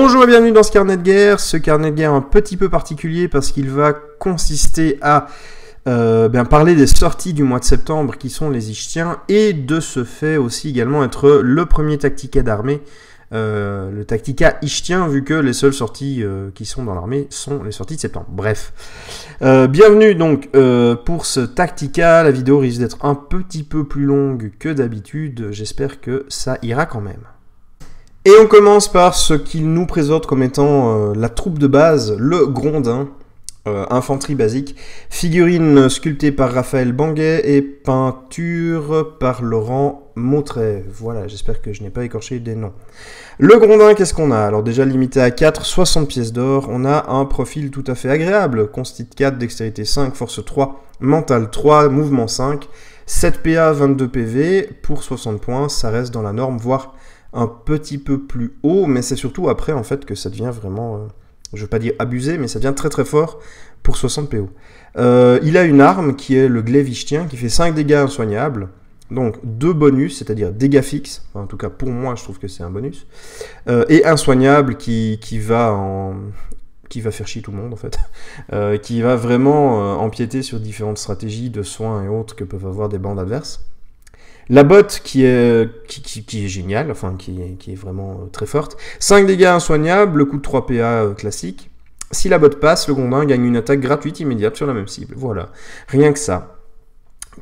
Bonjour et bienvenue dans ce carnet de guerre. Ce carnet de guerre un petit peu particulier parce qu'il va consister à parler des sorties du mois de septembre qui sont les Ichtiens et de ce fait aussi également être le premier tactica d'armée, le tactica Ichtien, vu que les seules sorties qui sont dans l'armée sont les sorties de septembre. Bref, bienvenue donc pour ce tactica. La vidéo risque d'être un petit peu plus longue que d'habitude, j'espère que ça ira quand même. Et on commence par ce qu'il nous présente comme étant la troupe de base, le Grondin, infanterie basique, figurine sculptée par Raphaël Banguet et peinture par Laurent Mautret. Voilà, j'espère que je n'ai pas écorché des noms. Le Grondin, qu'est-ce qu'on a? Alors déjà limité à 4, 60 pièces d'or, on a un profil tout à fait agréable, Constit 4, Dextérité 5, Force 3, Mental 3, Mouvement 5, 7 PA, 22 PV, pour 60 points, ça reste dans la norme, voire un petit peu plus haut, mais c'est surtout après en fait que ça devient vraiment, je veux pas dire abusé, mais ça devient très très fort pour 60 PO. Il a une arme qui est le glaive Ichtien qui fait 5 dégâts insoignables, donc 2 bonus, c'est-à-dire dégâts fixes, enfin, en tout cas pour moi je trouve que c'est un bonus, et insoignable qui va faire chier tout le monde en fait, qui va vraiment empiéter sur différentes stratégies de soins et autres que peuvent avoir des bandes adverses. La botte qui est géniale, enfin qui est vraiment très forte. 5 dégâts insoignables, le coup de 3 PA classique. Si la botte passe, le Grondin gagne une attaque gratuite immédiate sur la même cible. Voilà, rien que ça.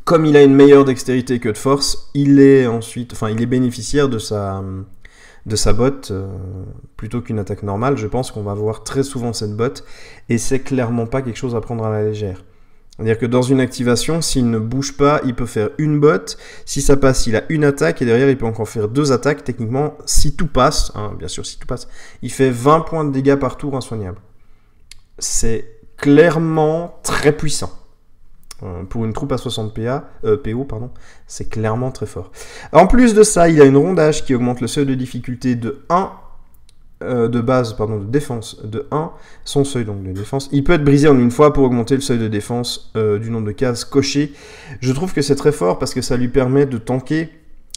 Comme il a une meilleure dextérité que de force, il est bénéficiaire de sa botte plutôt qu'une attaque normale. Je pense qu'on va voir très souvent cette botte et c'est clairement pas quelque chose à prendre à la légère. C'est-à-dire que dans une activation, s'il ne bouge pas, il peut faire une botte. Si ça passe, il a une attaque. Et derrière, il peut encore faire 2 attaques. Techniquement, si tout passe, hein, bien sûr, si tout passe, il fait 20 points de dégâts par tour insoignable. C'est clairement très puissant. Pour une troupe à 60 PO, c'est clairement très fort. En plus de ça, il a une rondage qui augmente le seuil de difficulté de 1. De défense de 1, son seuil donc de défense. Il peut être brisé en une fois pour augmenter le seuil de défense du nombre de cases cochées. Je trouve que c'est très fort parce que ça lui permet de tanker.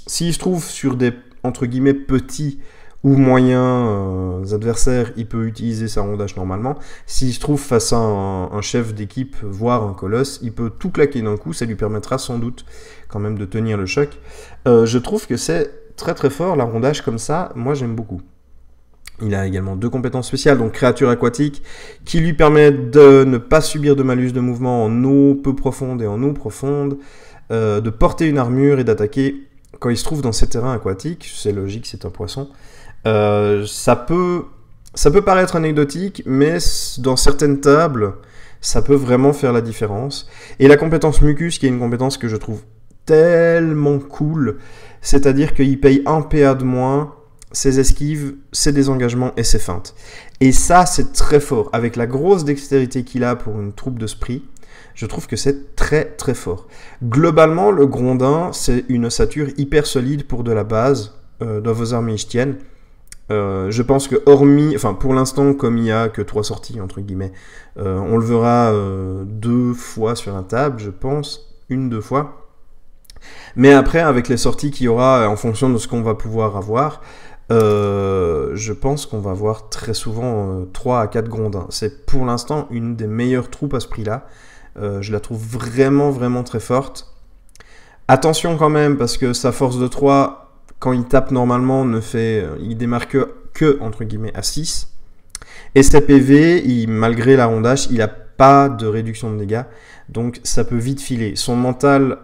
S'il se trouve sur des, entre guillemets, petits ou moyens adversaires, il peut utiliser sa rondage normalement. S'il se trouve face à un chef d'équipe, voire un colosse, il peut tout claquer d'un coup. Ça lui permettra sans doute quand même de tenir le choc. Je trouve que c'est très très fort, la rondage comme ça. Moi, j'aime beaucoup. Il a également 2 compétences spéciales, donc créature aquatique, qui lui permettent de ne pas subir de malus de mouvement en eau peu profonde et en eau profonde, de porter une armure et d'attaquer quand il se trouve dans ces terrains aquatiques. C'est logique, c'est un poisson. Ça peut paraître anecdotique, mais dans certaines tables, ça peut vraiment faire la différence. Et la compétence Mucus, qui est une compétence que je trouve tellement cool, c'est-à-dire qu'il paye 1 PA de moins, ses esquives, ses désengagements et ses feintes. Et ça, c'est très fort. Avec la grosse dextérité qu'il a pour une troupe de sprit, je trouve que c'est très très fort. Globalement, le Grondin, c'est une ossature hyper solide pour de la base dans vos armées ichtiennes. Je pense que hormis, enfin pour l'instant, comme il n'y a que 3 sorties, entre guillemets, on le verra 2 fois sur un table, je pense, 1-2 fois. Mais après, avec les sorties qu'il y aura en fonction de ce qu'on va pouvoir avoir, je pense qu'on va voir très souvent 3 à 4 Grondins. C'est pour l'instant une des meilleures troupes à ce prix-là. Je la trouve vraiment, vraiment très forte. Attention quand même, parce que sa force de 3, quand il tape normalement, il démarre que entre guillemets, à 6. Et ses PV, malgré la rondage, il n'a pas de réduction de dégâts. Donc ça peut vite filer. Son mental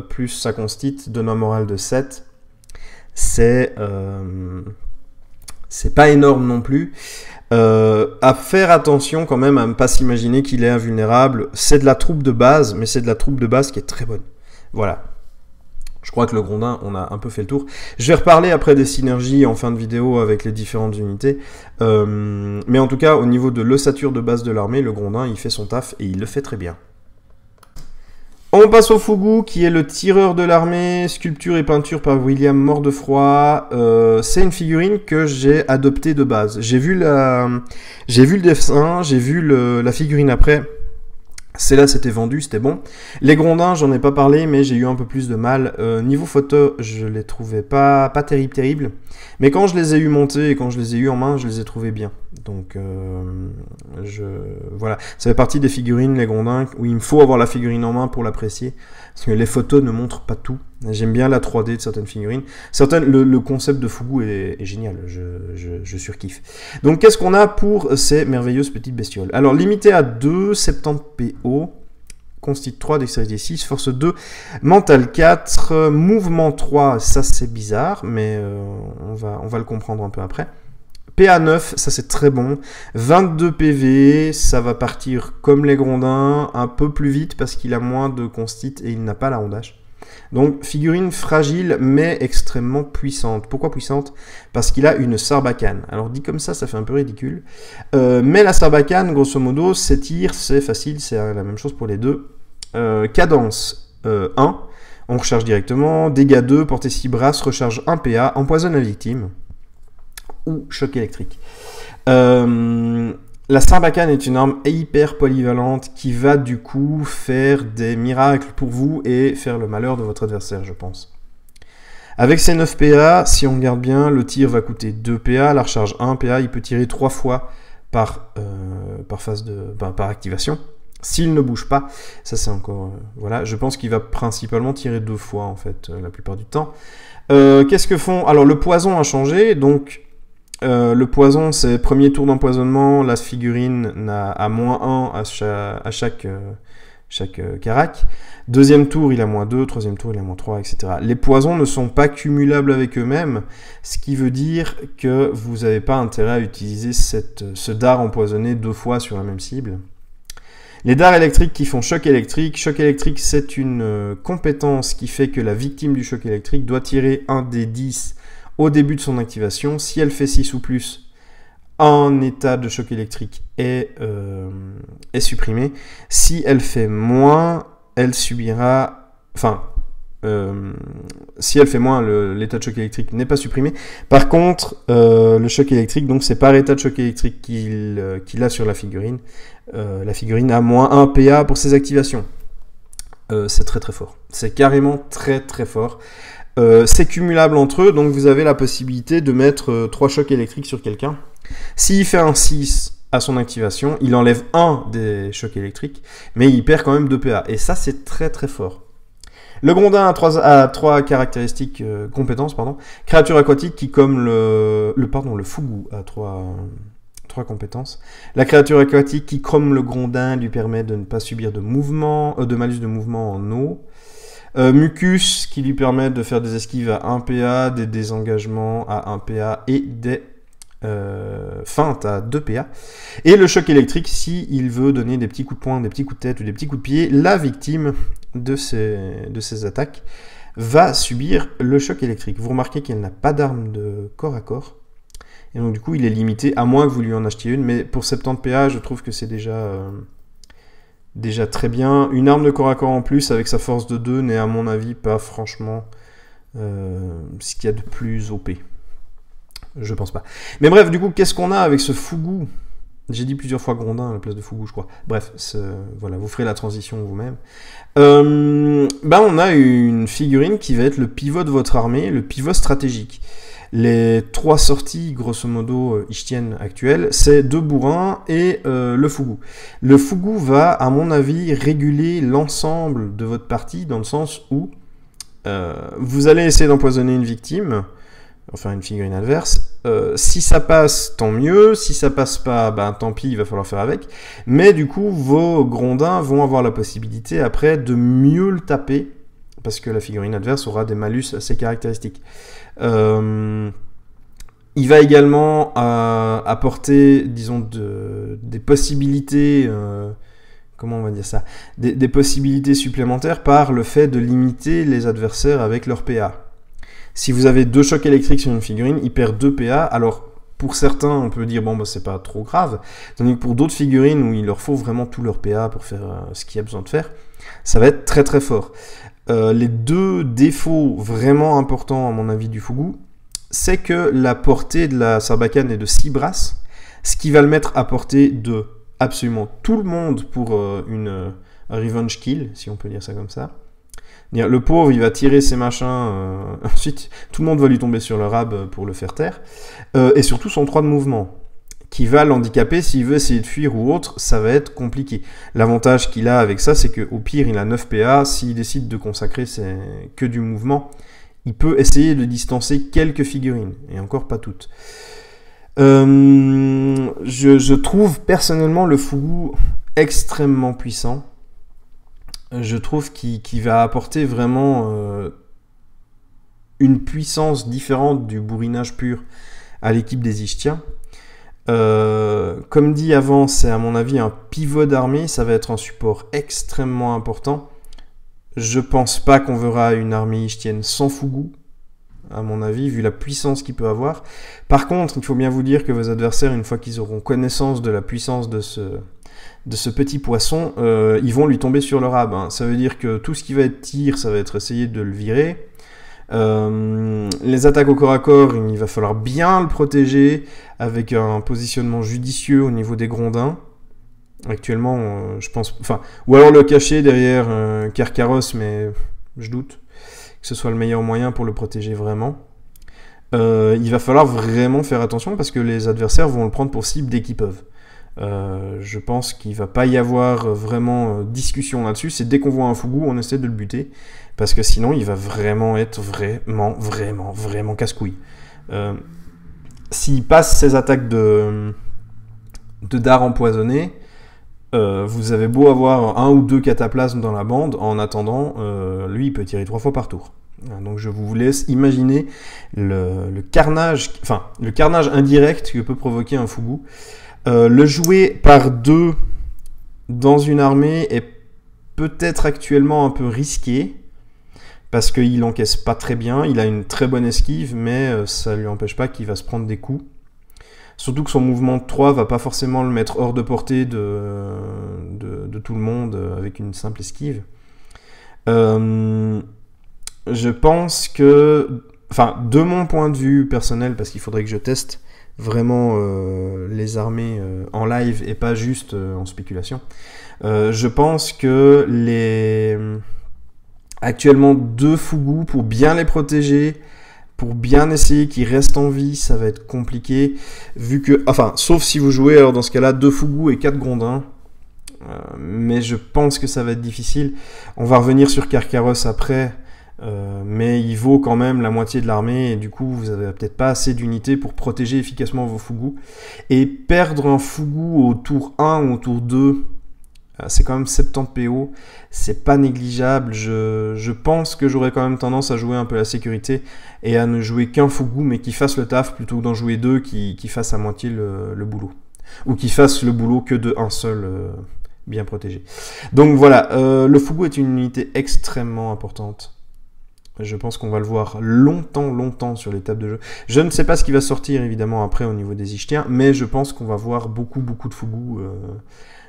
plus sa constite donne un moral de 7. C'est pas énorme non plus. À faire attention quand même à ne pas s'imaginer qu'il est invulnérable. C'est de la troupe de base, mais c'est de la troupe de base qui est très bonne. Voilà. Je crois que le Grondin, on a un peu fait le tour. Je vais reparler après des synergies en fin de vidéo avec les différentes unités. Mais en tout cas, au niveau de l'ossature de base de l'armée, le Grondin, il fait son taf et il le fait très bien. On passe au Fougou, qui est le tireur de l'armée, sculpture et peinture par William Mordefroy. C'est une figurine que j'ai adoptée de base. J'ai vu le dessin, j'ai vu la figurine après. Celle-là, c'était vendu, c'était bon. Les Grondins, j'en ai pas parlé, mais j'ai eu un peu plus de mal. Niveau photo, je les trouvais pas terrible. Mais quand je les ai eu montés et quand je les ai eu en main, je les ai trouvés bien. Donc, voilà. Ça fait partie des figurines, les Grondins, où il me faut avoir la figurine en main pour l'apprécier. Parce que les photos ne montrent pas tout. J'aime bien la 3D de certaines figurines. Le concept de Fugu est génial. Je surkiffe. Donc, qu'est-ce qu'on a pour ces merveilleuses petites bestioles? Alors, limité à 2, 70 PO, Constitue 3, Dextérité 6, Force 2, Mental 4, Mouvement 3, ça c'est bizarre, mais on va le comprendre un peu après. PA 9, ça c'est très bon. 22 PV, ça va partir comme les Grondins, un peu plus vite parce qu'il a moins de constit et il n'a pas la rondage. Donc figurine fragile mais extrêmement puissante. Pourquoi puissante? Parce qu'il a une Sarbacane. Alors dit comme ça fait un peu ridicule. Mais la Sarbacane, grosso modo, c'est tir, c'est facile, c'est la même chose pour les deux. Cadence 1, on recharge directement. Dégâts 2, portée 6 brasses, recharge 1 PA, empoisonne la victime. Ou choc électrique. La Sarbacane est une arme hyper polyvalente qui va du coup faire des miracles pour vous et faire le malheur de votre adversaire, je pense. Avec ses 9 PA, si on regarde bien, le tir va coûter 2 PA, la recharge 1 PA, il peut tirer 3 fois par activation. S'il ne bouge pas, ça c'est encore... voilà, je pense qu'il va principalement tirer 2 fois en fait, la plupart du temps. Qu'est-ce que font? Alors le poison a changé, donc... le poison, c'est premier tour d'empoisonnement, la figurine a -1 à chaque carac. Deuxième tour, il a -2, troisième tour, il a -3, etc. Les poisons ne sont pas cumulables avec eux-mêmes, ce qui veut dire que vous n'avez pas intérêt à utiliser ce dard empoisonné 2 fois sur la même cible. Les dards électriques qui font choc électrique, c'est une compétence qui fait que la victime du choc électrique doit tirer un des 10 au début de son activation. Si elle fait 6 ou plus, un état de choc électrique est supprimé. Si elle fait moins, elle subira... Enfin, si elle fait moins, l'état de choc électrique n'est pas supprimé. Par contre, le choc électrique, donc c'est par état de choc électrique qu'il a sur la figurine. La figurine a -1 PA pour ses activations. C'est très très fort. C'est carrément très très fort. C'est cumulable entre eux, donc vous avez la possibilité de mettre 3 chocs électriques sur quelqu'un. S'il fait un 6 à son activation, il enlève un des chocs électriques, mais il perd quand même 2 PA. Et ça, c'est très très fort. Le Grondin a 3 caractéristiques, compétences, pardon. Créature aquatique qui, comme le Fugu, a 3 compétences. La créature aquatique qui, comme le Grondin, lui permet de ne pas subir de malus de mouvement en eau. Mucus qui lui permet de faire des esquives à 1 PA, des désengagements à 1 PA et des feintes à 2 PA. Et le choc électrique si il veut donner des petits coups de poing, des petits coups de tête ou des petits coups de pied. La victime de ces attaques va subir le choc électrique. Vous remarquez qu'elle n'a pas d'arme de corps à corps. Et donc du coup il est limité, à moins que vous lui en achetiez une. Mais pour 70 PA, je trouve que c'est déjà très bien. Une arme de corps à corps en plus avec sa force de 2 n'est à mon avis pas franchement ce qu'il y a de plus OP. Je pense pas. Mais bref, du coup, qu'est-ce qu'on a avec ce Fugu? J'ai dit plusieurs fois Grondin à la place de Fugu, je crois. Bref, voilà, vous ferez la transition vous-même. On a une figurine qui va être le pivot de votre armée, le pivot stratégique. Les 3 sorties, grosso modo, ichtiennes actuelles, c'est 2 bourrins et le Fugu. Le Fugu va, à mon avis, réguler l'ensemble de votre partie, dans le sens où vous allez essayer d'empoisonner une victime, enfin une figurine adverse. Si ça passe, tant mieux. Si ça passe pas, tant pis, il va falloir faire avec. Mais du coup, vos Grondins vont avoir la possibilité, après, de mieux le taper, parce que la figurine adverse aura des malus assez caractéristiques. Il va également apporter, disons, des possibilités, comment on va dire ça, des possibilités supplémentaires par le fait de limiter les adversaires avec leur PA. Si vous avez 2 chocs électriques sur une figurine, il perd 2 PA, alors pour certains, on peut dire, bon, c'est pas trop grave, tandis que pour d'autres figurines où il leur faut vraiment tout leur PA pour faire ce qu'il y a besoin de faire, ça va être très très fort. Les 2 défauts vraiment importants à mon avis du Fugu, c'est que la portée de la Sarbacane est de 6 brasses, ce qui va le mettre à portée de absolument tout le monde pour un revenge kill, si on peut dire ça comme ça. Le pauvre, il va tirer ses machins, ensuite tout le monde va lui tomber sur le rab pour le faire taire, et surtout son 3 de mouvement, qui va l'handicaper s'il veut essayer de fuir ou autre, ça va être compliqué. L'avantage qu'il a avec ça, c'est qu'au pire, il a 9 PA, s'il décide de consacrer que du mouvement, il peut essayer de distancer quelques figurines, et encore pas toutes. Je trouve personnellement le Fugu extrêmement puissant. Je trouve qu'il va apporter vraiment une puissance différente du bourrinage pur à l'équipe des Ichtiens. Comme dit avant, c'est à mon avis un pivot d'armée, ça va être un support extrêmement important. Je pense pas qu'on verra une armée Ichtienne sans Fugu, à mon avis, vu la puissance qu'il peut avoir. Par contre, il faut bien vous dire que vos adversaires, une fois qu'ils auront connaissance de la puissance de ce petit poisson, ils vont lui tomber sur le rab. Hein. Ça veut dire que tout ce qui va être tir, ça va être essayer de le virer. Les attaques au corps à corps, il va falloir bien le protéger avec un positionnement judicieux au niveau des grondins. Actuellement, je pense... Enfin, ou alors le cacher derrière Carcaros, mais je doute que ce soit le meilleur moyen pour le protéger vraiment. Il va falloir vraiment faire attention parce que les adversaires vont le prendre pour cible dès qu'ils peuvent. Je pense qu'il va pas y avoir vraiment discussion là-dessus. C'est dès qu'on voit un Fugu, on essaie de le buter. Parce que sinon, il va vraiment être vraiment casse-couille. S'il passe ses attaques de dards empoisonnés, vous avez beau avoir 1 ou 2 cataplasmes dans la bande, en attendant, lui, il peut tirer 3 fois par tour. Donc je vous laisse imaginer le carnage indirect que peut provoquer un Fugu. Le jouer par 2 dans une armée est peut-être actuellement un peu risqué, parce qu'il encaisse pas très bien, il a une très bonne esquive, mais ça lui empêche pas qu'il va se prendre des coups. Surtout que son mouvement de 3 va pas forcément le mettre hors de portée de tout le monde avec une simple esquive. Je pense que... Enfin, de mon point de vue personnel, parce qu'il faudrait que je teste vraiment les armées en live et pas juste en spéculation, je pense que actuellement 2 Fugu pour bien les protéger, pour bien essayer qu'ils restent en vie, ça va être compliqué, vu que, enfin, sauf si vous jouez, alors dans ce cas-là, 2 Fugu et 4 grondins, mais je pense que ça va être difficile. On va revenir sur Carcaros après, mais il vaut quand même la moitié de l'armée, et du coup, vous avez peut-être pas assez d'unités pour protéger efficacement vos Fugu, et perdre un Fugu au tour 1 ou au tour 2, c'est quand même 70 PO, c'est pas négligeable. Je pense que j'aurais quand même tendance à jouer un peu la sécurité et à ne jouer qu'un Fugu, mais qui fasse le taf plutôt que d'en jouer 2 qui fassent à moitié le boulot. Ou qui fassent le boulot que de un seul bien protégé. Donc voilà, le Fugu est une unité extrêmement importante. Je pense qu'on va le voir longtemps sur les tables de jeu. Je ne sais pas ce qui va sortir évidemment après au niveau des Ichtiens, mais je pense qu'on va voir beaucoup de Fugu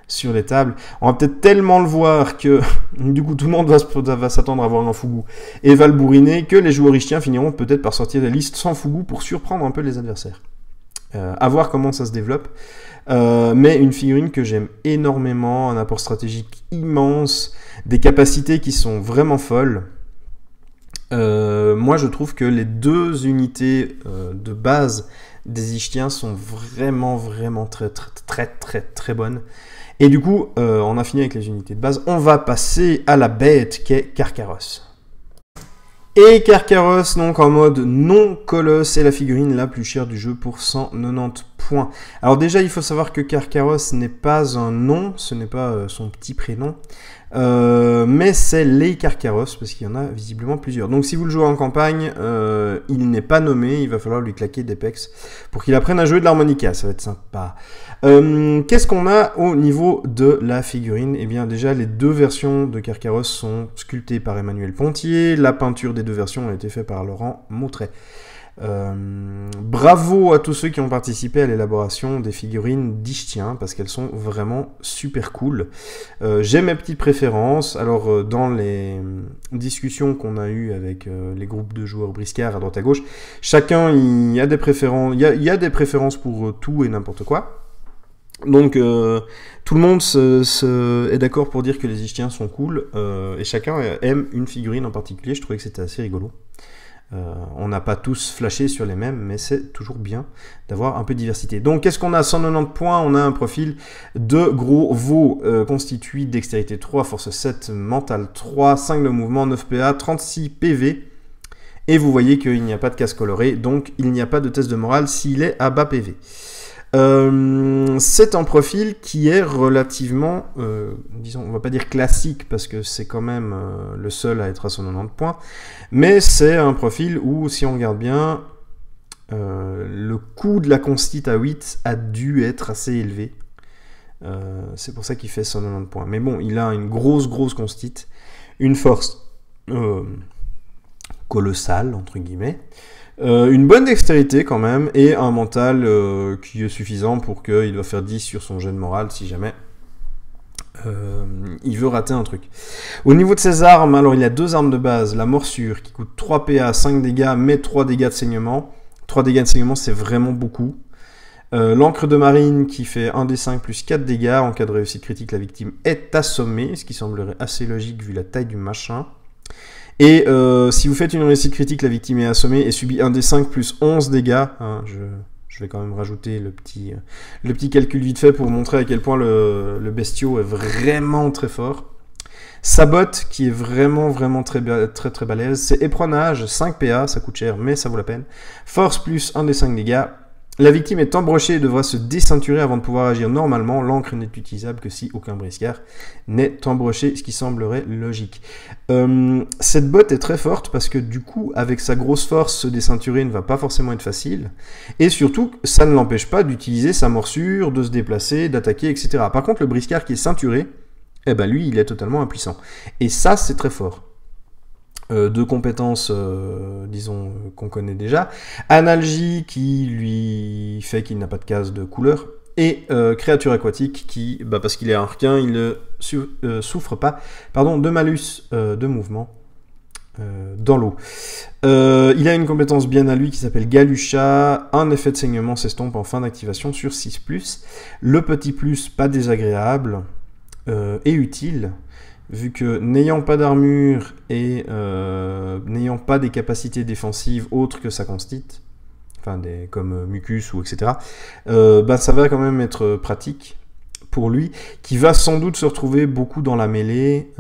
sur les tables. On va peut-être tellement le voir que du coup tout le monde va s'attendre à voir un Fugu et va le bourriner, que les joueurs Ichtiens finiront peut-être par sortir des listes sans Fugu pour surprendre un peu les adversaires. À voir comment ça se développe. Mais une figurine que j'aime énormément, un apport stratégique immense, des capacités qui sont vraiment folles. Moi je trouve que les 2 unités de base des Ichtiens sont vraiment très bonnes. Et du coup, on a fini avec les unités de base. On va passer à la bête qu'est Carcaros. Et Carcaros, donc en mode non colosse, est la figurine la plus chère du jeu pour 190 points. Alors déjà, il faut savoir que Carcaros n'est pas un nom, ce n'est pas son petit prénom, mais c'est les Carcaros, parce qu'il y en a visiblement plusieurs. Donc si vous le jouez en campagne, il n'est pas nommé, il va falloir lui claquer des pecs pour qu'il apprenne à jouer de l'harmonica, ça va être sympa. Qu'est-ce qu'on a au niveau de la figurine? Eh bien déjà, les 2 versions de Carcaros sont sculptées par Emmanuel Pontier, la peinture des 2 versions a été faite par Laurent Mautret. Bravo à tous ceux qui ont participé à l'élaboration des figurines d'Ichtien, parce qu'elles sont vraiment super cool. J'ai mes petites préférences. Alors dans les discussions qu'on a eues avec les groupes de joueurs briscards à droite à gauche, chacun il y a des préférences, il y a des préférences pour tout et n'importe quoi. Donc tout le monde est d'accord pour dire que les Ichtiens sont cool, et chacun aime une figurine en particulier. Je trouvais que c'était assez rigolo. On n'a pas tous flashé sur les mêmes, mais c'est toujours bien d'avoir un peu de diversité. Donc qu'est-ce qu'on a? 190 points, on a un profil de gros veau constitué dextérité 3, force 7, mental 3, 5 de mouvement, 9 PA, 36 PV. Et vous voyez qu'il n'y a pas de casse colorée, donc il n'y a pas de test de morale s'il est à bas PV. C'est un profil qui est relativement, disons, on va pas dire classique, parce que c'est quand même le seul à être à 190 points, mais c'est un profil où, si on regarde bien, le coût de la constite à 8 a dû être assez élevé. C'est pour ça qu'il fait 190 points. Mais bon, il a une grosse constite, une force colossale, entre guillemets, une bonne dextérité quand même, et un mental qui est suffisant pour qu'il doit faire 10 sur son jet de morale si jamais il veut rater un truc. Au niveau de ses armes, alors il a 2 armes de base, la morsure qui coûte 3 PA, 5 dégâts, mais 3 dégâts de saignement. 3 dégâts de saignement, c'est vraiment beaucoup. L'encre de marine qui fait 1d5 plus 4 dégâts. En cas de réussite critique, la victime est assommée, ce qui semblerait assez logique vu la taille du machin. Et si vous faites une réussite critique, la victime est assommée et subit 1d5 plus 11 dégâts. Hein, je vais quand même rajouter le petit calcul vite fait pour vous montrer à quel point le bestiau est vraiment très fort. Sa botte, qui est vraiment très balèze, c'est éperonage, 5 PA, ça coûte cher, mais ça vaut la peine. Force plus 1d5 dégâts. La victime est embrochée et devra se déceinturer avant de pouvoir agir normalement. L'encre n'est utilisable que si aucun briscard n'est embroché, ce qui semblerait logique. Cette botte est très forte parce que du coup, avec sa grosse force, se déceinturer ne va pas forcément être facile. Et surtout, ça ne l'empêche pas d'utiliser sa morsure, de se déplacer, d'attaquer, etc. Par contre, le briscard qui est ceinturé, eh ben lui, il est totalement impuissant. Et ça, c'est très fort. 2 compétences, disons, qu'on connaît déjà. Analgie, qui lui fait qu'il n'a pas de case de couleur. Et créature aquatique, qui, parce qu'il est un requin, il ne souffre pas de malus de mouvement dans l'eau. Il a une compétence bien à lui qui s'appelle Galusha. Un effet de saignement s'estompe en fin d'activation sur 6+. Le petit plus, pas désagréable et utile. Vu que n'ayant pas d'armure et n'ayant pas des capacités défensives autres que sa constite, enfin comme mucus ou etc., ça va quand même être pratique pour lui, qui va sans doute se retrouver beaucoup dans la mêlée.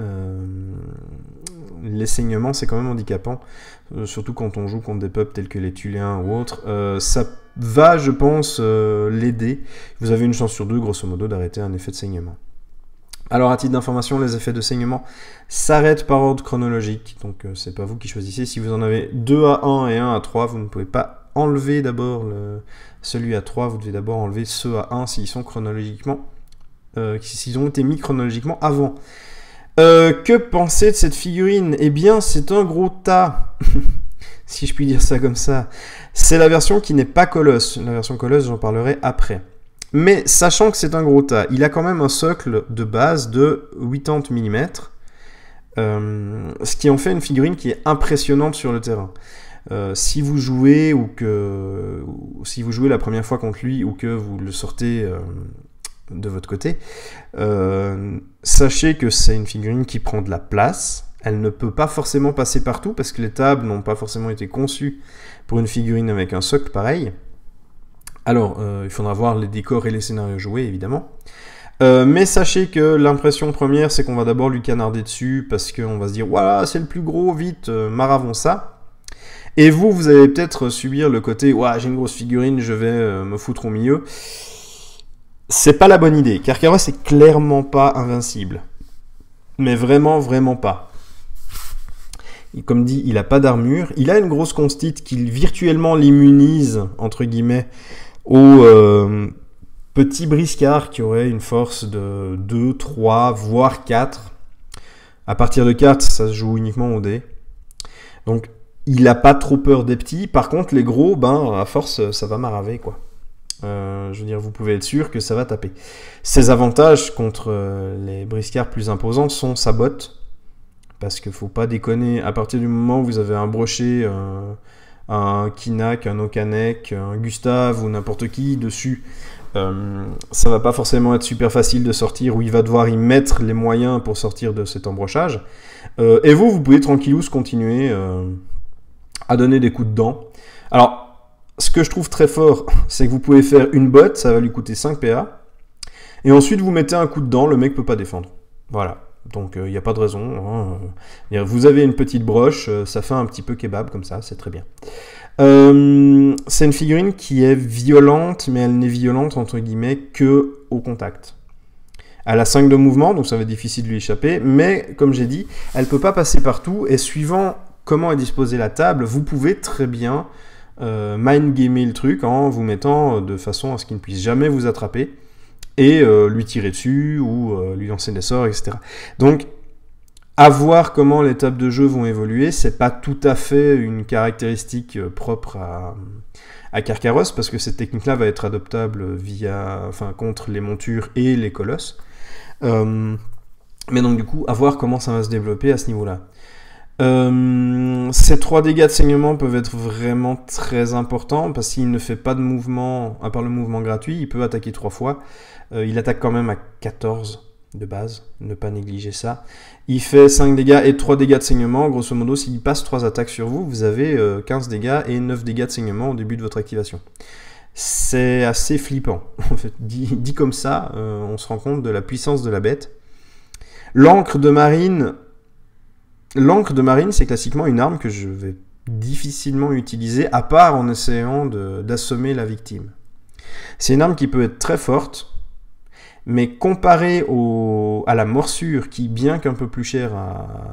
Les saignements, c'est quand même handicapant, surtout quand on joue contre des peuples tels que les Tuléens ou autres. Ça va, je pense, l'aider. Vous avez une chance sur 2, grosso modo, d'arrêter un effet de saignement. Alors, à titre d'information, les effets de saignement s'arrêtent par ordre chronologique, donc c'est pas vous qui choisissez. Si vous en avez 2 à 1 et 1 à 3, vous ne pouvez pas enlever d'abord celui à 3, vous devez d'abord enlever ceux à 1 s'ils sont chronologiquement, s'ils ont été mis chronologiquement avant. Que penser de cette figurine? Eh bien, c'est un gros tas, si je puis dire ça comme ça. C'est la version qui n'est pas Colosse. La version Colosse, j'en parlerai après. Mais sachant que c'est un gros tas, il a quand même un socle de base de 80 mm, ce qui en fait une figurine qui est impressionnante sur le terrain. Si vous jouez si vous jouez la première fois contre lui ou que vous le sortez de votre côté, sachez que c'est une figurine qui prend de la place. Elle ne peut pas forcément passer partout parce que les tables n'ont pas forcément été conçues pour une figurine avec un socle pareil. Alors, il faudra voir les décors et les scénarios joués, évidemment. Mais sachez que l'impression première, c'est qu'on va d'abord lui canarder dessus, parce qu'on va se dire « Voilà, c'est le plus gros, vite, maravons ça !» Et vous allez peut-être subir le côté « Ouais, j'ai une grosse figurine, je vais me foutre au milieu ». C'est pas la bonne idée. Carcaross c'est clairement pas invincible. Mais vraiment pas. Et comme dit, il a pas d'armure. Il a une grosse constite qui virtuellement l'immunise, entre guillemets, au petit briscard qui aurait une force de 2, 3, voire 4. À partir de 4, ça se joue uniquement au dé. Donc, il n'a pas trop peur des petits. Par contre, les gros, à force, ça va maraver, quoi. Je veux dire, vous pouvez être sûr que ça va taper. Ses avantages contre les briscards plus imposants sont sa botte. Parce qu'il ne faut pas déconner, à partir du moment où vous avez un brochet, un Kinak, un Okanek, un Gustave ou n'importe qui dessus, ça va pas forcément être super facile de sortir, ou il va devoir y mettre les moyens pour sortir de cet embrochage. Et vous pouvez tranquillou continuer à donner des coups de dents. Alors, ce que je trouve très fort, c'est que vous pouvez faire une botte, ça va lui coûter 5 PA, et ensuite vous mettez un coup de dent, le mec peut pas défendre. Voilà. Donc il n'y a pas de raison. Hein. Vous avez une petite broche, ça fait un petit peu kebab comme ça, c'est très bien. C'est une figurine qui est violente, mais elle n'est violente entre guillemets que au contact. Elle a 5 de mouvement, donc ça va être difficile de lui échapper, mais comme j'ai dit, elle ne peut pas passer partout, et suivant comment est disposée la table, vous pouvez très bien mind-gamer le truc en vous mettant de façon à ce qu'il ne puisse jamais vous attraper, et lui tirer dessus, ou lui lancer des sorts, etc. Donc, à voir comment les tables de jeu vont évoluer, c'est pas tout à fait une caractéristique propre à Carcaros, parce que cette technique-là va être adoptable contre les montures et les colosses. Mais donc du coup, à voir comment ça va se développer à ce niveau-là. Ces 3 dégâts de saignement peuvent être vraiment très importants, parce qu'il ne fait pas de mouvement, à part le mouvement gratuit, il peut attaquer 3 fois. Il attaque quand même à 14 de base, ne pas négliger ça. Il fait 5 dégâts et 3 dégâts de saignement. Grosso modo, s'il passe 3 attaques sur vous, vous avez 15 dégâts et 9 dégâts de saignement au début de votre activation. C'est assez flippant. En fait, dit comme ça, on se rend compte de la puissance de la bête. L'encre de marine, c'est classiquement une arme que je vais difficilement utiliser, à part en essayant d'assommer la victime. C'est une arme qui peut être très forte, mais comparé à la morsure, qui, bien qu'un peu plus chère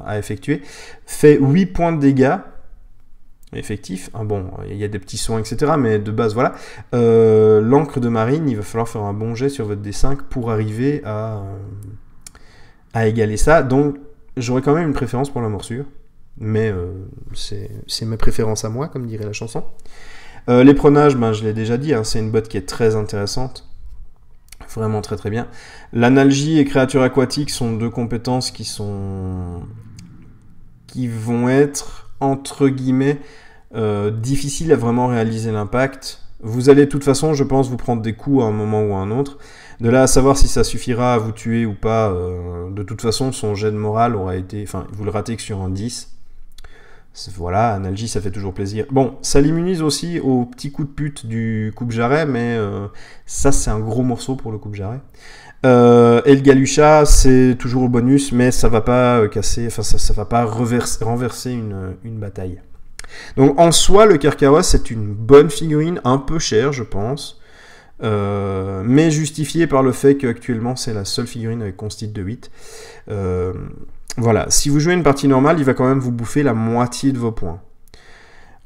à effectuer, fait 8 points de dégâts effectifs. Bon, il y a des petits soins, etc., mais de base, voilà. L'encre de marine, il va falloir faire un bon jet sur votre D5 pour arriver à égaler ça. Donc, j'aurais quand même une préférence pour la morsure, mais c'est ma préférence à moi, comme dirait la chanson. L'éperonage, je l'ai déjà dit, hein, c'est une botte qui est très intéressante. Vraiment très très bien. L'analgie et créature aquatique sont 2 compétences qui vont être, entre guillemets, difficiles à vraiment réaliser l'impact. Vous allez de toute façon, je pense, vous prendre des coups à un moment ou à un autre. De là à savoir si ça suffira à vous tuer ou pas, de toute façon, son jet de morale aura été... Enfin, vous le ratez que sur un 10. Voilà, Analgie, ça fait toujours plaisir. Bon, ça l'immunise aussi au petit coup de pute du coupe-jarret, mais ça, c'est un gros morceau pour le coupe-jarret. Et le Galucha, c'est toujours au bonus, mais ça va pas casser, enfin, ça va pas renverser une bataille. Donc, en soi, le Carcaros, c'est une bonne figurine, un peu chère, je pense, mais justifiée par le fait qu'actuellement, c'est la seule figurine avec consti de 8. Voilà, si vous jouez une partie normale, il va quand même vous bouffer la moitié de vos points.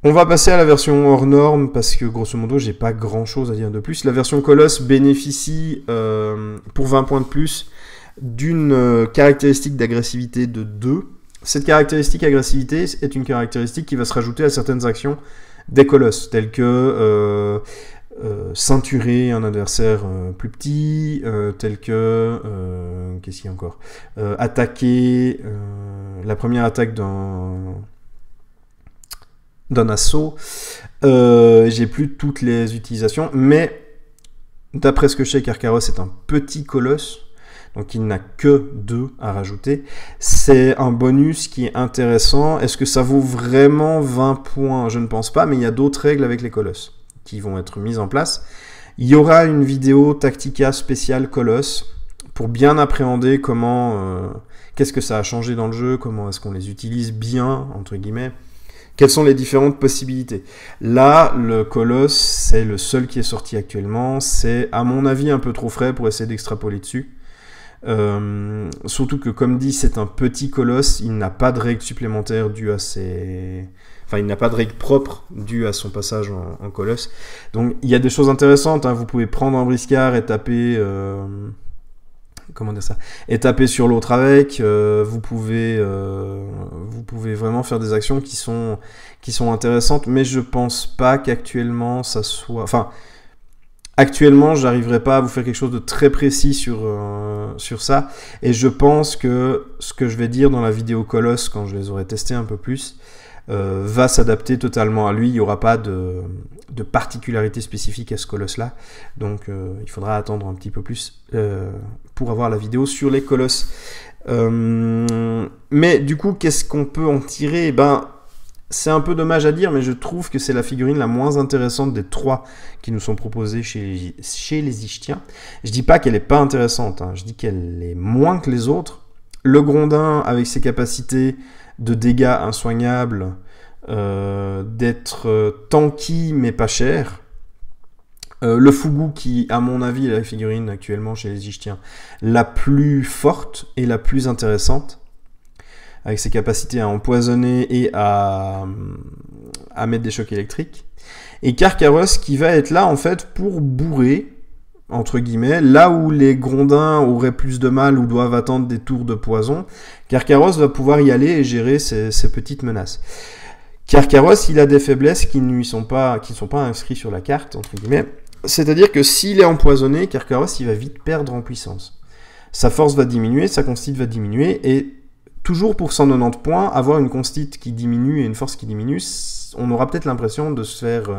On va passer à la version hors norme, parce que grosso modo, j'ai pas grand chose à dire de plus. La version Colosse bénéficie, pour 20 points de plus, d'une caractéristique d'agressivité de 2. Cette caractéristique agressivité est une caractéristique qui va se rajouter à certaines actions des Colosses, telles que ceinturer un adversaire plus petit, tel que qu'est-ce qu'il y a encore, attaquer la première attaque d'un assaut. J'ai plus toutes les utilisations, mais d'après ce que je sais, Carcaros est un petit colosse, donc il n'a que 2 à rajouter. C'est un bonus qui est intéressant. Est-ce que ça vaut vraiment 20 points? Je ne pense pas, mais il y a d'autres règles avec les colosses qui vont être mises en place. Il y aura une vidéo Tactica spéciale Colosse pour bien appréhender comment, qu'est-ce que ça a changé dans le jeu, comment est-ce qu'on les utilise bien, entre guillemets, quelles sont les différentes possibilités. Là, le Colosse, c'est le seul qui est sorti actuellement, c'est à mon avis un peu trop frais pour essayer d'extrapoler dessus. Surtout que, comme dit, c'est un petit colosse, il n'a pas de règles supplémentaires dues à ses... Enfin, il n'a pas de règles propres dues à son passage en colosse. Donc, il y a des choses intéressantes, hein. Vous pouvez prendre un briscard et taper... comment dire ça? Et taper sur l'autre avec. Vous pouvez vraiment faire des actions qui sont intéressantes, mais je pense pas qu'actuellement, ça soit... Enfin... Actuellement, j'arriverai pas à vous faire quelque chose de très précis sur ça, et je pense que ce que je vais dire dans la vidéo Colosse, quand je les aurai testés un peu plus, va s'adapter totalement à lui. Il n'y aura pas de particularité spécifique à ce colosse-là. Donc il faudra attendre un petit peu plus pour avoir la vidéo sur les colosses. Mais du coup, qu'est-ce qu'on peut en tirer? C'est un peu dommage à dire, mais je trouve que c'est la figurine la moins intéressante des 3 qui nous sont proposés chez les Ichtiens. Je dis pas qu'elle n'est pas intéressante, hein, je dis qu'elle est moins que les autres. Le Grondin, avec ses capacités de dégâts insoignables, d'être tanky mais pas cher. Le Fougou qui, à mon avis, est la figurine actuellement chez les Ichtiens la plus forte et la plus intéressante, avec ses capacités à empoisonner et à mettre des chocs électriques. Et Carcaros qui va être là en fait pour bourrer, entre guillemets, là où les Grondins auraient plus de mal ou doivent attendre des tours de poison, Carcaros va pouvoir y aller et gérer ces petites menaces. Carcaros, il a des faiblesses qui ne sont pas inscrites sur la carte, entre guillemets. C'est-à-dire que s'il est empoisonné, Carcaros, il va vite perdre en puissance. Sa force va diminuer, sa constite va diminuer, et toujours pour 190 points, avoir une constite qui diminue et une force qui diminue, on aura peut-être l'impression de se faire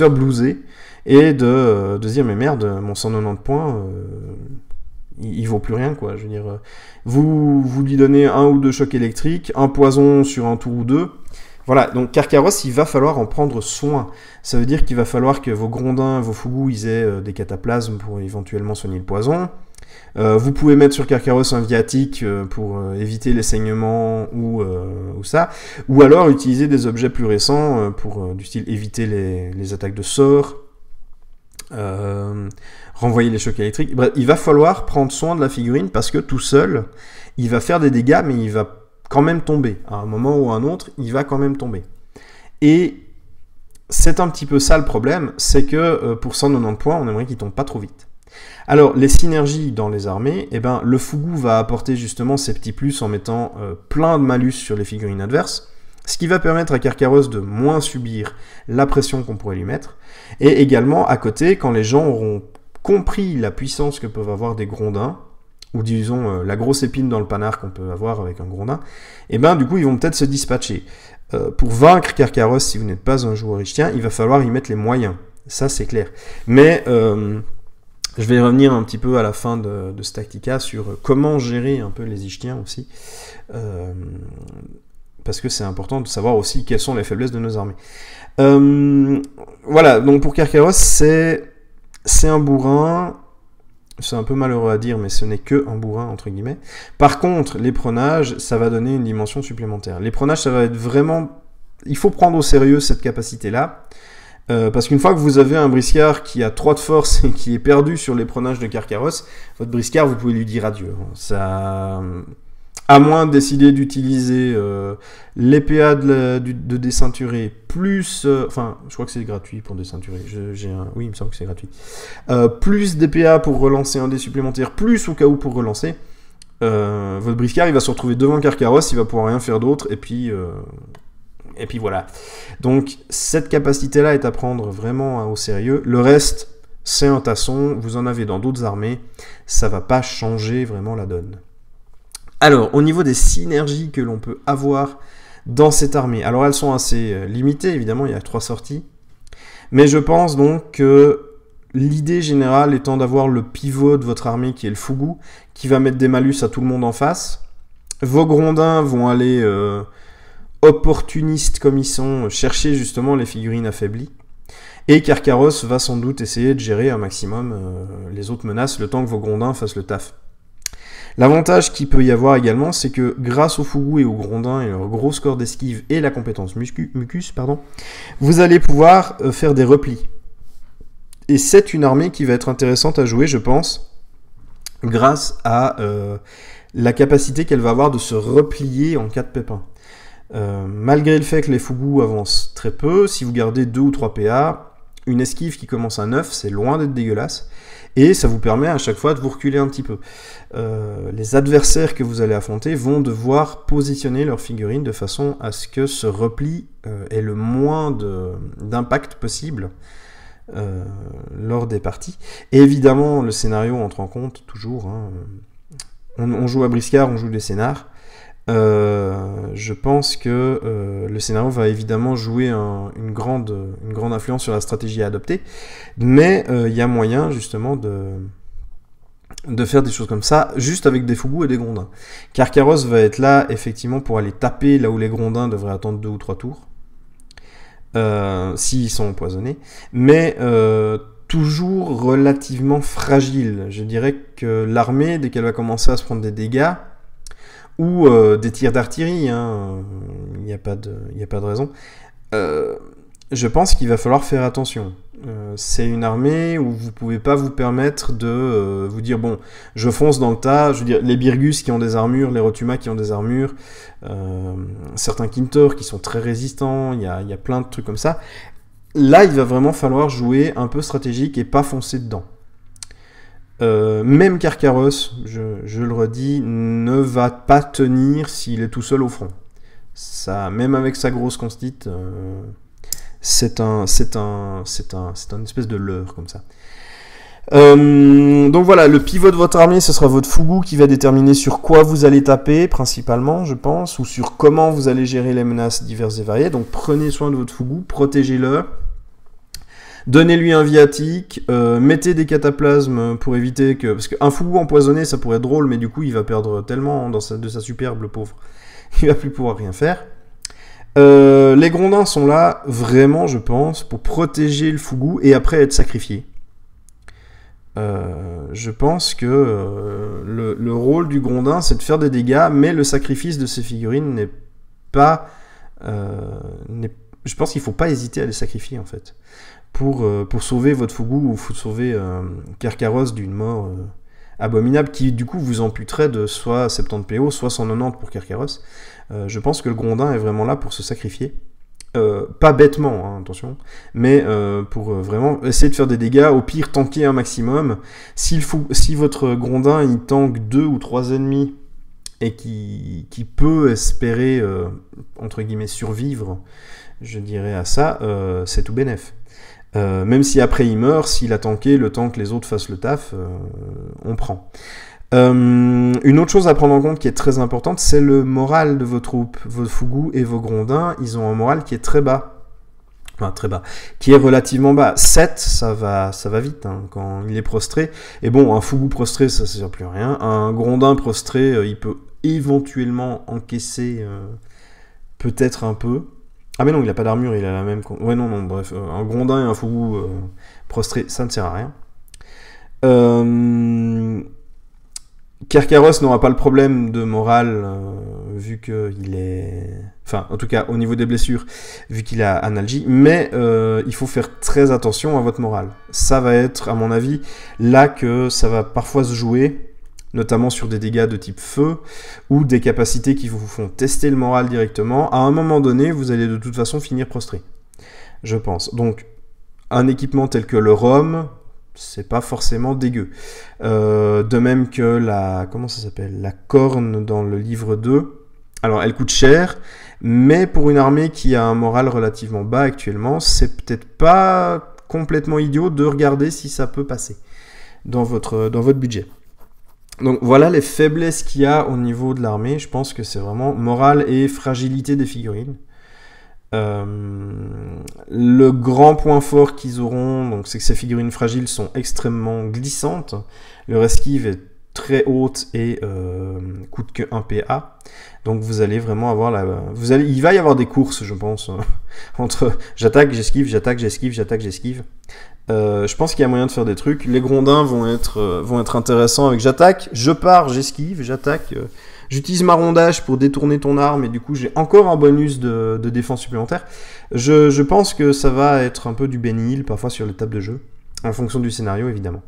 blouser, et de se dire, mais merde, mon 190 points, il vaut plus rien, quoi. Je veux dire, vous lui donnez 1 ou 2 chocs électriques, un poison sur un tour ou 2. Voilà, donc Carcaros, il va falloir en prendre soin. Ça veut dire qu'il va falloir que vos Grondins, vos Fougous, ils aient des cataplasmes pour éventuellement soigner le poison. Vous pouvez mettre sur Carcaros un viatique pour éviter les saignements ou ça. Ou alors utiliser des objets plus récents pour du style éviter les attaques de sorts. Renvoyer les chocs électriques. Bref, il va falloir prendre soin de la figurine parce que tout seul, il va faire des dégâts, mais il va quand même tomber. À un moment ou à un autre, il va quand même tomber. Et c'est un petit peu ça le problème, c'est que pour 190 points, on aimerait qu'il tombe pas trop vite. Alors, les synergies dans les armées, le Fougou va apporter justement ses petits plus en mettant plein de malus sur les figurines adverses, ce qui va permettre à Carcaros de moins subir la pression qu'on pourrait lui mettre, et également, à côté, quand les gens auront compris la puissance que peuvent avoir des Grondins, ou disons la grosse épine dans le panard qu'on peut avoir avec un Grondin, du coup, ils vont peut-être se dispatcher. Pour vaincre Carcaros, si vous n'êtes pas un joueur ichtien, il va falloir y mettre les moyens. Ça, c'est clair. Mais je vais revenir un petit peu à la fin de ce Tactica sur comment gérer un peu les ichtiens aussi. Parce que c'est important de savoir aussi quelles sont les faiblesses de nos armées. Voilà, donc pour Carcaros, c'est un bourrin. C'est un peu malheureux à dire, mais ce n'est que un bourrin, entre guillemets. Par contre, l'éperonage, ça va donner une dimension supplémentaire. L'éperonage, ça va être vraiment... Il faut prendre au sérieux cette capacité-là. Parce qu'une fois que vous avez un briscard qui a 3 de force et qui est perdu sur l'éperonage de Carcaros, votre briscard, vous pouvez lui dire adieu. Ça... À moins de décider d'utiliser l'épée de déceinturé, plus... Enfin, je crois que c'est gratuit pour déceinturer. Oui, il me semble que c'est gratuit. Plus d'EPA pour relancer un dé supplémentaire, plus au cas où pour relancer. Votre briscard, il va se retrouver devant Carcaros, il va pouvoir rien faire d'autre, et puis voilà. Donc, cette capacité-là est à prendre vraiment au sérieux. Le reste, c'est un tasson, vous en avez dans d'autres armées, ça va pas changer vraiment la donne. Alors, au niveau des synergies que l'on peut avoir dans cette armée, alors elles sont assez limitées, évidemment, il y a 3 sorties, mais je pense donc que l'idée générale étant d'avoir le pivot de votre armée qui est le Fougou, qui va mettre des malus à tout le monde en face, vos Grondins vont aller opportunistes comme ils sont, chercher justement les figurines affaiblies, et Carcaros va sans doute essayer de gérer un maximum les autres menaces, le temps que vos Grondins fassent le taf. L'avantage qu'il peut y avoir également, c'est que grâce au Fougou et au Grondin et leur gros score d'esquive et la compétence Mucus, vous allez pouvoir faire des replis. Et c'est une armée qui va être intéressante à jouer, je pense, grâce à la capacité qu'elle va avoir de se replier en cas de pépin. Malgré le fait que les Fougous avancent très peu, si vous gardez 2 ou 3 PA, une esquive qui commence à 9, c'est loin d'être dégueulasse. Et ça vous permet à chaque fois de vous reculer un petit peu. Les adversaires que vous allez affronter vont devoir positionner leurs figurines de façon à ce que ce repli ait le moins d'impact possible lors des parties. Et évidemment, le scénario entre en compte toujours. Hein. On joue à briscard, on joue des scénars. Je pense que le scénario va évidemment jouer une grande influence sur la stratégie à adopter, mais il y a moyen justement de faire des choses comme ça, juste avec des Fugu et des Grondins. Carcaros va être là, effectivement, pour aller taper là où les Grondins devraient attendre 2 ou 3 tours, s'ils sont empoisonnés, mais toujours relativement fragile. Je dirais que l'armée, dès qu'elle va commencer à se prendre des dégâts, ou des tirs d'artillerie, il n'y a pas de raison, je pense qu'il va falloir faire attention. C'est une armée où vous pouvez pas vous permettre de vous dire bon, je fonce dans le tas. Je veux dire, les Birgus qui ont des armures, les Rotuma qui ont des armures, certains Kintors qui sont très résistants, il y a plein de trucs comme ça. Là, il va vraiment falloir jouer un peu stratégique et pas foncer dedans. Même Carcaros, je le redis, ne va pas tenir s'il est tout seul au front. Ça, même avec sa grosse constite, c'est un espèce de leurre comme ça. Donc voilà, le pivot de votre armée, ce sera votre Fugu qui va déterminer sur quoi vous allez taper, principalement, je pense, ou sur comment vous allez gérer les menaces diverses et variées. Donc prenez soin de votre Fugu, protégez-le. Donnez-lui un viatique, mettez des cataplasmes pour éviter que... Parce qu'un Fugu empoisonné, ça pourrait être drôle, mais du coup, il va perdre tellement de sa superbe, le pauvre. Il va plus pouvoir rien faire. Les Grondins sont là, vraiment, je pense, pour protéger le Fugu et après être sacrifiés. Je pense que le rôle du Grondin, c'est de faire des dégâts, mais le sacrifice de ces figurines n'est pas... je pense qu'il ne faut pas hésiter à les sacrifier, en fait. Pour sauver votre Fugu ou sauver Carcaros d'une mort abominable qui du coup vous amputerait de soit 70 PO, soit 190 pour Carcaros. Je pense que le Grondin est vraiment là pour se sacrifier. Pas bêtement, attention, mais pour vraiment essayer de faire des dégâts, au pire tanker un maximum. Si votre Grondin il tank 2 ou 3 ennemis et qui peut espérer, entre guillemets, survivre, je dirais à ça, c'est tout bénef. Même si après il meurt, s'il a tanké, le temps que les autres fassent le taf, on prend. Une autre chose à prendre en compte qui est très importante, c'est le moral de vos troupes. Vos Fugu et vos Grondins, ils ont un moral qui est très bas. Enfin, très bas. Qui est relativement bas. 7, ça va vite, quand il est prostré. Et bon, un Fugu prostré, ça ne sert plus à rien. Un Grondin prostré, il peut éventuellement encaisser peut-être un peu. Ah mais non, il a pas d'armure, il a la même... Ouais, non, bref. Un Grondin et un Fugu prostré, ça ne sert à rien. Carcaros n'aura pas le problème de morale, vu qu'il est... Enfin, en tout cas, au niveau des blessures, vu qu'il a analgie. Mais il faut faire très attention à votre morale. Ça va être, à mon avis, là que ça va parfois se jouer, notamment sur des dégâts de type feu, ou des capacités qui vous font tester le moral directement. À un moment donné, vous allez de toute façon finir prostré, je pense. Donc, un équipement tel que le rhum, c'est pas forcément dégueu. De même que la... Comment ça s'appelle ? La corne dans le livre 2. Alors, elle coûte cher, mais pour une armée qui a un moral relativement bas actuellement, c'est peut-être pas complètement idiot de regarder si ça peut passer dans votre budget. Donc voilà les faiblesses qu'il y a au niveau de l'armée. Je pense que c'est vraiment morale et fragilité des figurines. Le grand point fort qu'ils auront, donc, c'est que ces figurines fragiles sont extrêmement glissantes. Leur esquive est très haute et coûte que 1 PA. Donc vous allez vraiment avoir il va y avoir des courses, je pense, entre j'attaque, j'esquive, j'attaque, j'esquive, j'attaque, j'esquive. Je pense qu'il y a moyen de faire des trucs. Les Grondins vont être intéressants avec j'attaque, je pars, j'esquive, j'attaque. J'utilise ma rondage pour détourner ton arme et du coup j'ai encore un bonus de défense supplémentaire. Je pense que ça va être un peu du Benny Hill parfois sur les tables de jeu, en fonction du scénario évidemment.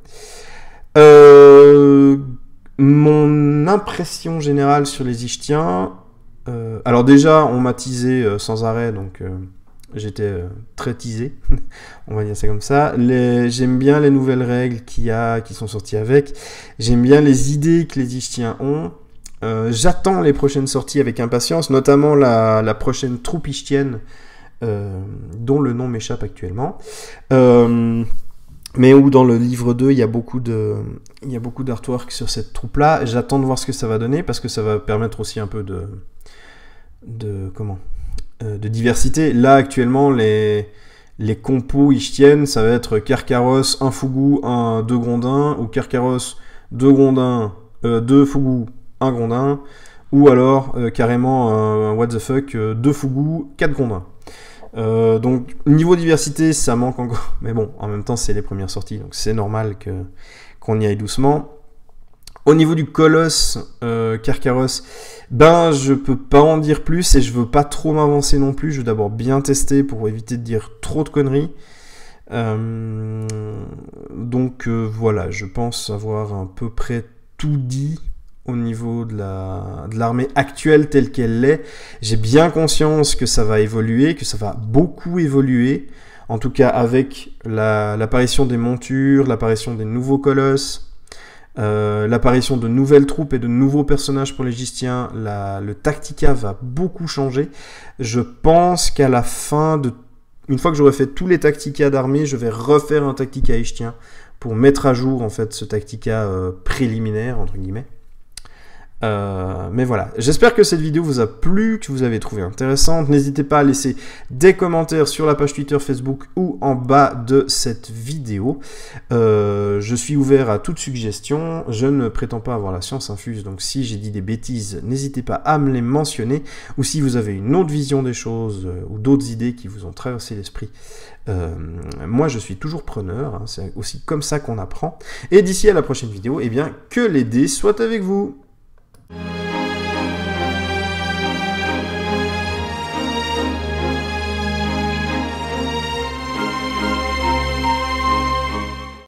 Mon impression générale sur les Ichtiens, alors déjà on m'a teasé sans arrêt, donc j'étais très teasé, on va dire ça comme ça. J'aime bien les nouvelles règles qui sont sorties avec, j'aime bien les idées que les Ichtiens ont. J'attends les prochaines sorties avec impatience, notamment la prochaine troupe ichtienne, dont le nom m'échappe actuellement. mais où dans le livre 2, il y a beaucoup d'artwork sur cette troupe-là. J'attends de voir ce que ça va donner, parce que ça va permettre aussi un peu de diversité. Là, actuellement, les compos Ichtiennes, ça va être Kerkaros, un Fougou, deux Grondins, ou Kerkaros, deux Grondins, deux Fougou, un Grondin, ou alors carrément what the fuck, deux Fougou, quatre Grondins. Donc niveau diversité, ça manque encore, mais bon, en même temps c'est les premières sorties, donc c'est normal qu'on y aille doucement. Au niveau du colosse Kerkaros, ben je peux pas en dire plus et je veux pas trop m'avancer non plus. Je veux d'abord bien tester pour éviter de dire trop de conneries. Donc voilà, je pense avoir à peu près tout dit au niveau de l'armée actuelle telle qu'elle l'est. J'ai bien conscience que ça va évoluer, que ça va beaucoup évoluer. En tout cas avec l'apparition des montures, l'apparition des nouveaux colosses, l'apparition de nouvelles troupes et de nouveaux personnages pour les Gistiens, le Tactica va beaucoup changer. Je pense qu'à la fin une fois que j'aurai fait tous les Tactica d'armée, je vais refaire un Tactica Ichtien pour mettre à jour en fait ce Tactica préliminaire entre guillemets. Mais voilà, j'espère que cette vidéo vous a plu, que vous avez trouvé intéressante. N'hésitez pas à laisser des commentaires sur la page Twitter, Facebook ou en bas de cette vidéo. Je suis ouvert à toute suggestion. Je ne prétends pas avoir la science infuse, donc si j'ai dit des bêtises, n'hésitez pas à me les mentionner. Ou si vous avez une autre vision des choses ou d'autres idées qui vous ont traversé l'esprit, moi je suis toujours preneur, hein, c'est aussi comme ça qu'on apprend. Et d'ici à la prochaine vidéo, eh bien, que les dés soient avec vous.